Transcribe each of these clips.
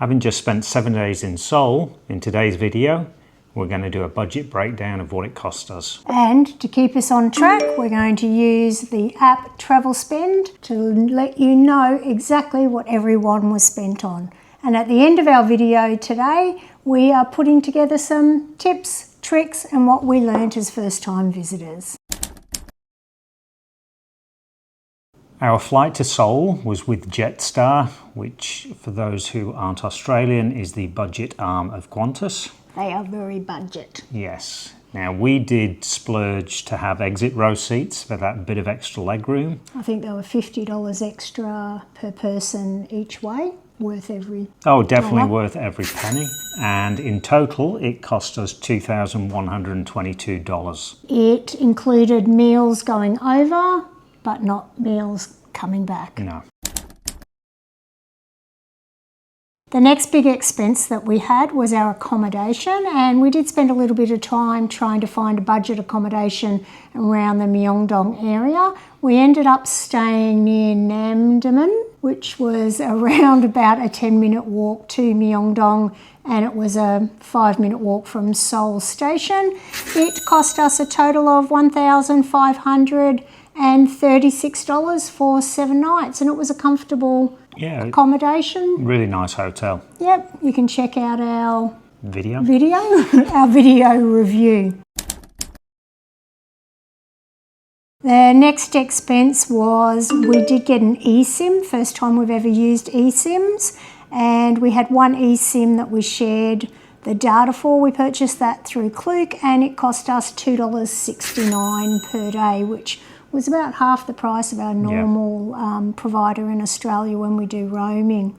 Having just spent 7 days in Seoul, in today's video, we're going to do a budget breakdown of what it cost us. And to keep us on track, we're going to use the app Travel Spend to let you know exactly what everyone was spent on. And at the end of our video today, we are putting together some tips, tricks, and what we learned as first-time visitors. Our flight to Seoul was with Jetstar, which, for those who aren't Australian, is the budget arm of Qantas. They are very budget. Yes. Now, we did splurge to have exit row seats for that bit of extra legroom. I think they were $50 extra per person each way, worth every definitely dollar. Worth every penny. And in total, it cost us $2,122. It included meals going over, but not meals coming back. No. The next big expense that we had was our accommodation, and we did spend a little bit of time trying to find a budget accommodation around the Myeongdong area. We ended up staying near Namdaemun, which was around about a 10-minute walk to Myeongdong, and it was a 5-minute walk from Seoul Station. It cost us a total of $1,536 for 7 nights, and it was a comfortable accommodation. Really nice hotel. Yep, you can check out our Video. our video review. The next expense was we did get an eSIM, first time we've ever used eSIMs, and we had one eSIM that we shared the data for. We purchased that through Klook, and it cost us $2.69 per day, which was about half the price of our normal provider in Australia when we do roaming.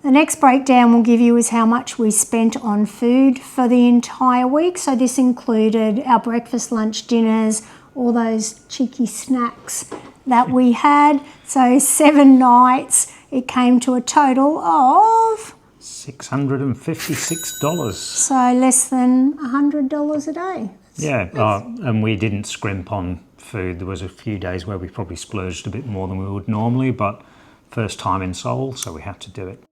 The next breakdown we'll give you is how much we spent on food for the entire week. So this included our breakfast, lunch, dinners, all those cheeky snacks that we had. So 7 nights, it came to a total of $656. So less than $100 a day. And we didn't scrimp on food. There was a few days where we probably splurged a bit more than we would normally, but first time in Seoul, so we had to do it.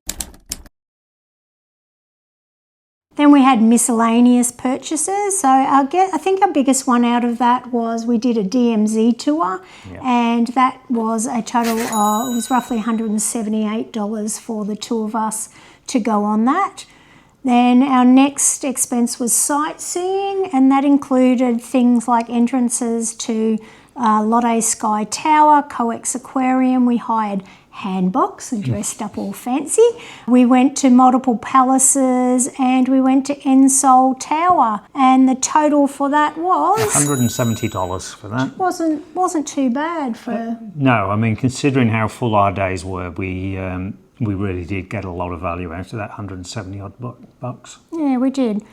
Then we had miscellaneous purchases. So I think our biggest one out of that was we did a DMZ tour, and that was a total of, it was roughly $178 for the two of us to go on that. Then our next expense was sightseeing, and that included things like entrances to Lotte Sky Tower, Coex Aquarium. We hired handbox and dressed up all fancy. We went to multiple palaces, and we went to Seoul Tower, and the total for that was $170 for that. Wasn't too bad for. No, I mean, considering how full our days were, we really did get a lot of value out of that 170 odd bucks. Yeah, we did.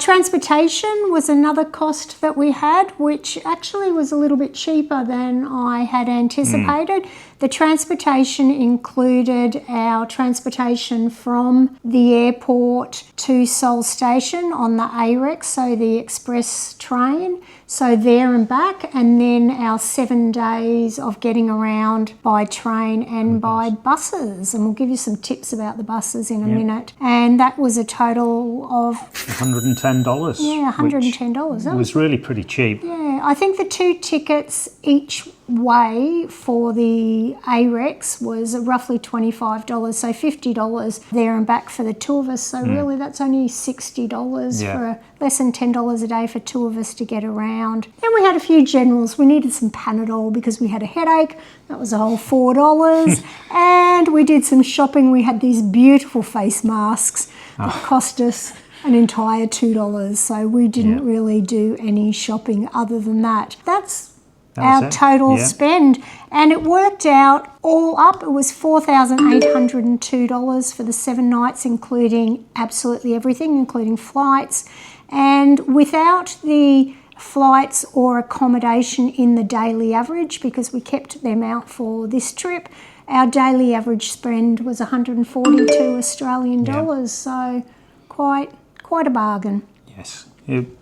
Transportation was another cost that we had, which actually was a little bit cheaper than I had anticipated. The transportation included our transportation from the airport to Seoul Station on the AREX, so the express train, so there and back, and then our 7 days of getting around by train and by buses. And we'll give you some tips about the buses in a minute. And that was a total of $110. Yeah, $110. It was really pretty cheap. Yeah, I think the 2 tickets each way for the AREX was roughly $25, so $50 there and back for the two of us. So really that's only $60 for less than $10 a day for 2 of us to get around. Then we had a few generals. We needed some Panadol because we had a headache. That was a whole $4. And we did some shopping. We had these beautiful face masks that cost us an entire $2. So we didn't really do any shopping other than that. That's our total spend, and it worked out all up. It was $4,802 for the 7 nights, including absolutely everything, including flights. And without the flights or accommodation in the daily average, because we kept them out for this trip, our daily average spend was 142 Australian dollars. So quite a bargain. Yes.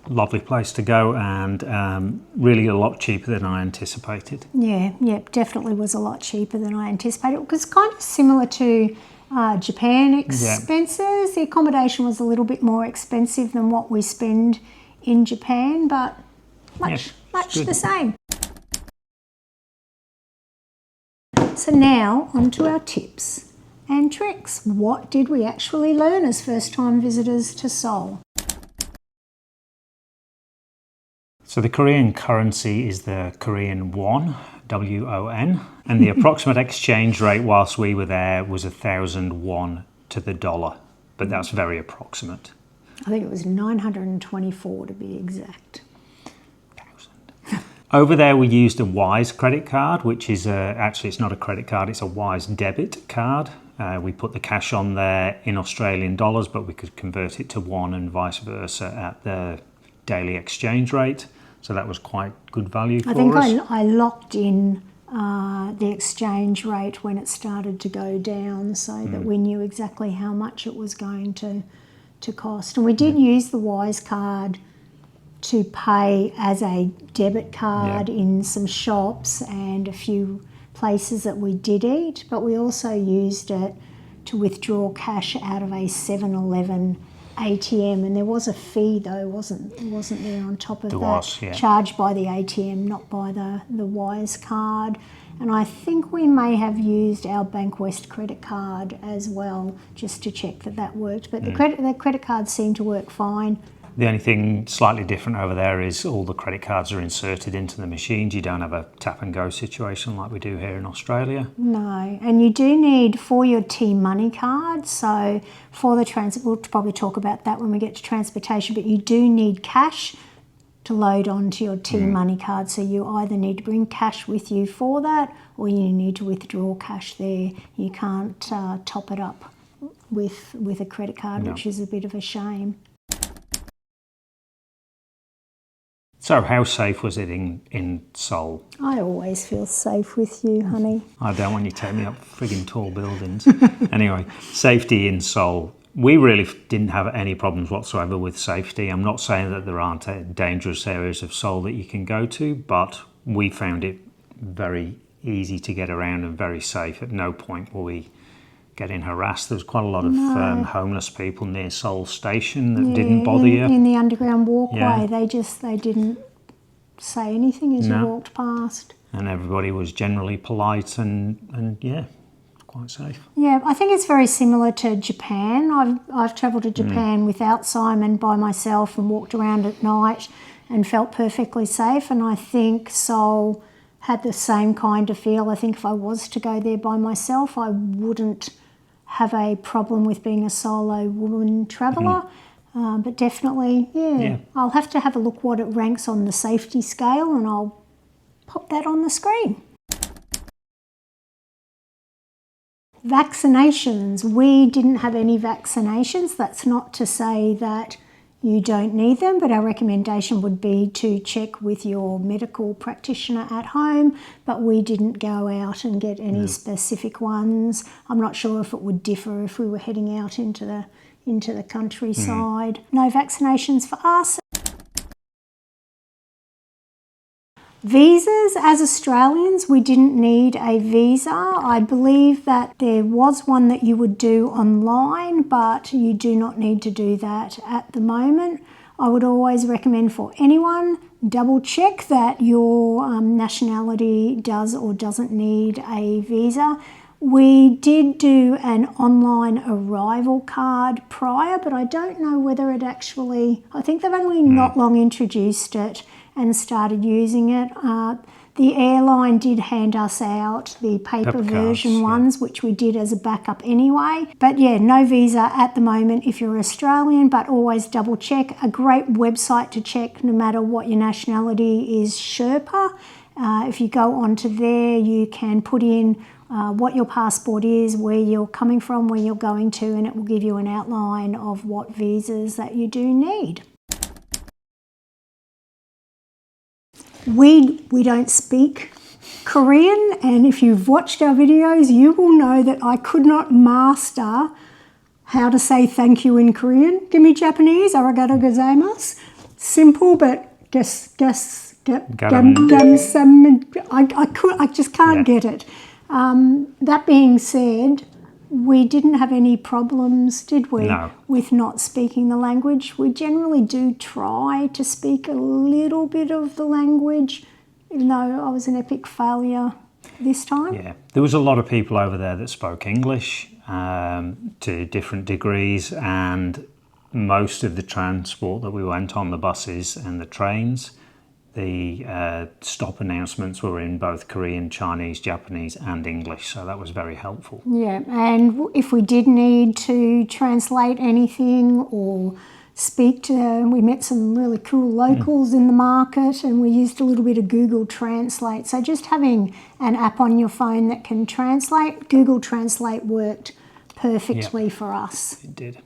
lovely place to go, and really a lot cheaper than I anticipated. Yeah, definitely was a lot cheaper than I anticipated. It was kind of similar to Japan expenses. The accommodation was a little bit more expensive than what we spend in Japan, but much the same. So now on to our tips and tricks. What did we actually learn as first-time visitors to Seoul? So the Korean currency is the Korean won, W-O-N, and the approximate exchange rate whilst we were there was 1,000 won to the dollar, but that's very approximate. I think it was 924 to be exact. Over there we used a Wise credit card, which is actually it's not a credit card, it's a Wise debit card. We put the cash on there in Australian dollars, but we could convert it to won and vice versa at the daily exchange rate. So that was quite good value for us. I think I locked in the exchange rate when it started to go down, so that we knew exactly how much it was going to cost. And we did use the Wise card to pay as a debit card in some shops and a few places that we did eat, but we also used it to withdraw cash out of a 7-Eleven ATM, and there was a fee though, wasn't there on top of that? Charged by the ATM, not by the Wise card. And I think we may have used our Bankwest credit card as well, just to check that worked. But the credit cards seemed to work fine. The only thing slightly different over there is all the credit cards are inserted into the machines. You don't have a tap and go situation like we do here in Australia. No, and you do need for your T-Money card. So for the transit, we'll probably talk about that when we get to transportation, but you do need cash to load onto your T-Money card. So you either need to bring cash with you for that, or you need to withdraw cash there. You can't top it up with a credit card, which is a bit of a shame. So how safe was it in Seoul? I always feel safe with you, honey. I don't want you to take me up frigging tall buildings. Anyway, safety in Seoul. We really didn't have any problems whatsoever with safety. I'm not saying that there aren't dangerous areas of Seoul that you can go to, but we found it very easy to get around and very safe. At no point were we getting harassed. There was quite a lot of homeless people near Seoul Station that didn't bother you. In the underground walkway, they didn't say anything as you walked past. And everybody was generally polite and quite safe. Yeah, I think it's very similar to Japan. I've travelled to Japan without Simon, by myself, and walked around at night and felt perfectly safe. And I think Seoul had the same kind of feel. I think if I was to go there by myself, I wouldn't have a problem with being a solo woman traveller. But definitely, I'll have to have a look what it ranks on the safety scale, and I'll pop that on the screen. Vaccinations. We didn't have any vaccinations. That's not to say that you don't need them, but our recommendation would be to check with your medical practitioner at home, but we didn't go out and get any specific ones. I'm not sure if it would differ if we were heading out into the countryside. No vaccinations for us. Visas, as Australians, we didn't need a visa. I believe that there was one that you would do online, but you do not need to do that at the moment. I would always recommend for anyone, double check that your nationality does or doesn't need a visa. We did do an online arrival card prior, but I don't know whether it actually, I think they've only not long introduced it and started using it. The airline did hand us out the paper version ones, which we did as a backup anyway. But yeah, no visa at the moment if you're Australian, but always double check. A great website to check no matter what your nationality is Sherpa. If you go onto there, you can put in what your passport is, where you're coming from, where you're going to, and it will give you an outline of what visas that you do need. We don't speak Korean, and if you've watched our videos, you will know that I could not master how to say thank you in Korean. Give me Japanese, arigato gozaimasu. simple, but I just can't get it. That being said, we didn't have any problems, did we, No. with not speaking the language. We generally do try to speak a little bit of the language, even though I was an epic failure this time. Yeah, there was a lot of people over there that spoke English to different degrees, and most of the transport that we went on, the buses and the trains, the stop announcements were in both Korean, Chinese, Japanese and English, so that was very helpful. Yeah, and if we did need to translate anything or speak to, we met some really cool locals in the market, and we used a little bit of Google Translate. So just having an app on your phone that can translate, Google Translate worked perfectly for us. It did.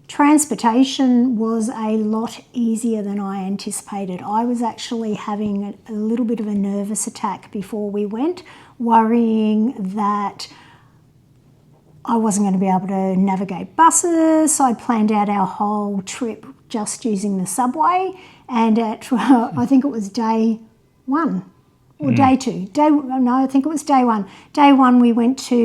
Transportation was a lot easier than I anticipated. I was actually having a little bit of a nervous attack before we went, worrying that I wasn't going to be able to navigate buses. So I planned out our whole trip just using the subway, and at I think it was day one or day two. I think it was day one. Day one we went to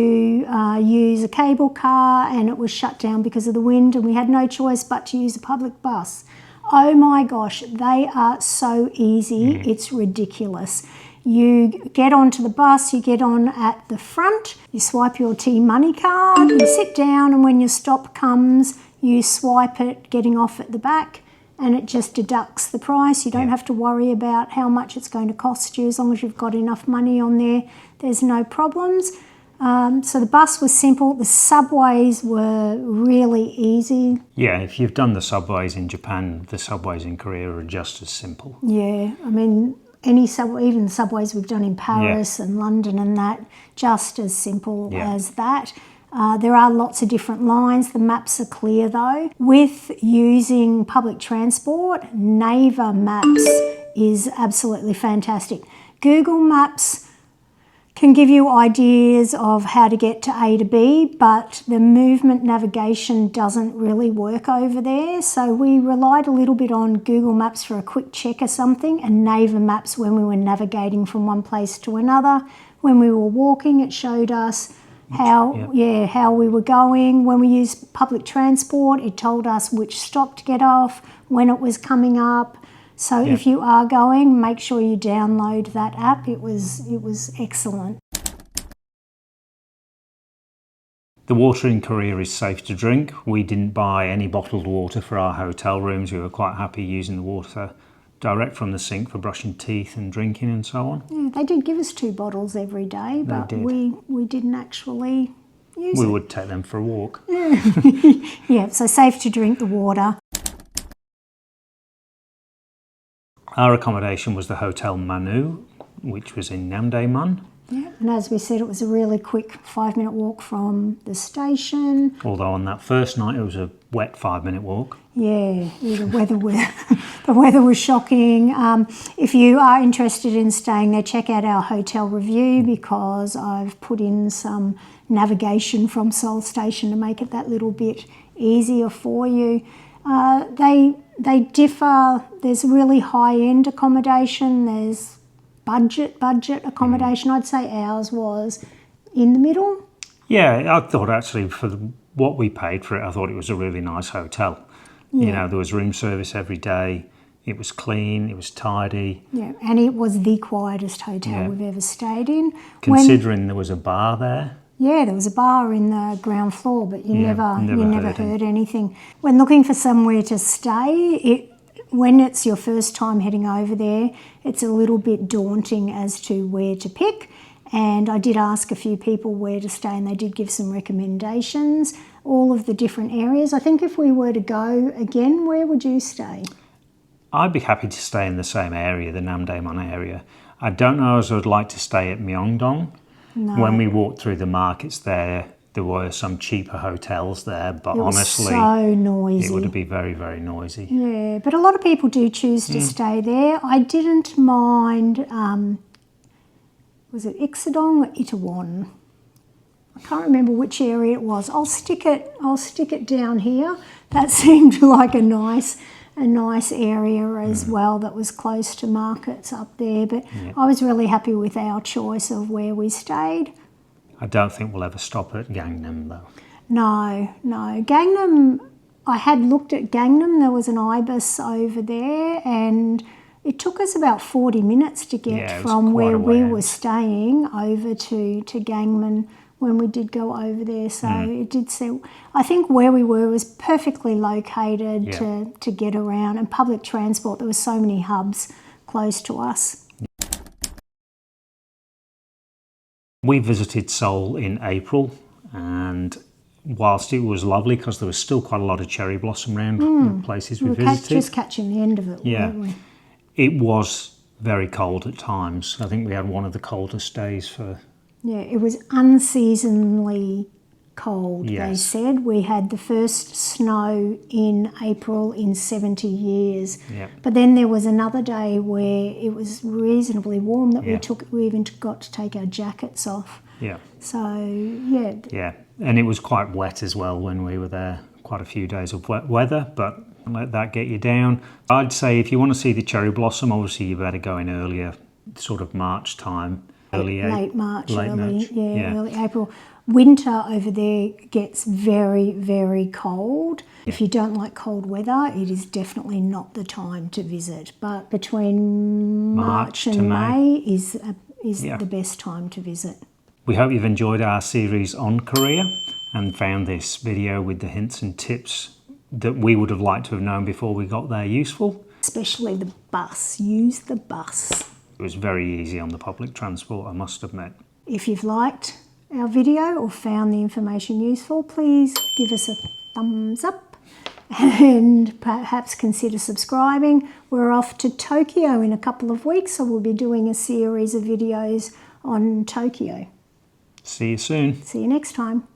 use a cable car, and it was shut down because of the wind, and we had no choice but to use a public bus. Oh my gosh, they are so easy, it's ridiculous. You get onto the bus, you get on at the front, you swipe your T-Money card, you sit down, and when your stop comes, you swipe it getting off at the back, and it just deducts the price. You don't have to worry about how much it's going to cost you. As long as you've got enough money on there, there's no problems. So the bus was simple. The subways were really easy. Yeah, if you've done the subways in Japan, the subways in Korea are just as simple. Yeah, I mean, even the subways we've done in Paris and London and that, just as simple as that. There are lots of different lines. The maps are clear though. With using public transport, Naver Maps is absolutely fantastic. Google Maps can give you ideas of how to get to A to B, but the movement navigation doesn't really work over there. So we relied a little bit on Google Maps for a quick check or something, and Naver Maps when we were navigating from one place to another. When we were walking, it showed us how we were going. When we used public transport, it told us which stop to get off, when it was coming up. So if you are going, make sure you download that app. It was excellent. The water in Korea is safe to drink. We didn't buy any bottled water for our hotel rooms. We were quite happy using the water direct from the sink for brushing teeth and drinking and so on. Yeah, they did give us 2 bottles every day, but we didn't actually use it. We would take them for a walk. Yeah, so safe to drink the water. Our accommodation was the Hotel Manu, which was in Namdaemun. Yeah, and as we said, it was a really quick 5-minute walk from the station. Although on that first night it was a wet 5-minute walk. Yeah, the weather was shocking. If you are interested in staying there, check out our hotel review, because I've put in some navigation from Seoul Station to make it that little bit easier for you. They differ. There's really high-end accommodation. There's budget accommodation. I'd say ours was in the middle. Yeah, I thought actually for what we paid for it, I thought it was a really nice hotel. Yeah. You know, there was room service every day. It was clean, it was tidy. Yeah, and it was the quietest hotel we've ever stayed in. Considering there was a bar there. Yeah, there was a bar in the ground floor, but you never heard anything. When looking for somewhere to stay, when it's your first time heading over there, it's a little bit daunting as to where to pick. And I did ask a few people where to stay, and they did give some recommendations, all of the different areas. I think if we were to go again, where would you stay? I'd be happy to stay in the same area, the Namdaemun area. I don't know as I'd like to stay at Myeongdong. No. When we walked through the markets there were some cheaper hotels there, but honestly, so noisy. It would be very, very noisy. Yeah, but a lot of people do choose to stay there. I didn't mind, was it Ixodong or Itaewon? I can't remember which area it was. I'll stick it down here. That seemed like a nice area as well, that was close to markets up there. But I was really happy with our choice of where we stayed. I don't think we'll ever stop at Gangnam though. No. Gangnam, I had looked at Gangnam. There was an ibis over there, and it took us about 40 minutes to get from where we were staying over to Gangnam when we did go over there. So it did seem, I think where we were was perfectly located to get around, and public transport, there were so many hubs close to us. We visited Seoul in April, and whilst it was lovely because there was still quite a lot of cherry blossom around the places we visited. Just catching the end of it, weren't we? It was very cold at times. I think we had one of the coldest days for... Yeah, it was unseasonably cold, Yes. they said. We had the first snow in April in 70 years. Yeah. But then there was another day where it was reasonably warm that we even got to take our jackets off. Yeah. So, yeah. Yeah, and it was quite wet as well when we were there. Quite a few days of wet weather, but don't let that get you down. I'd say if you want to see the cherry blossom, obviously you better go in earlier, sort of March time. Late March, early yeah. April. Winter over there gets very, very cold. If you don't like cold weather, it is definitely not the time to visit. But between March and May is the best time to visit. We hope you've enjoyed our series on Korea and found this video with the hints and tips that we would have liked to have known before we got there useful. Especially the bus. Use the bus. It was very easy on the public transport, I must admit. If you've liked our video or found the information useful, please give us a thumbs up and perhaps consider subscribing. We're off to Tokyo in a couple of weeks, so we'll be doing a series of videos on Tokyo. See you soon. See you next time.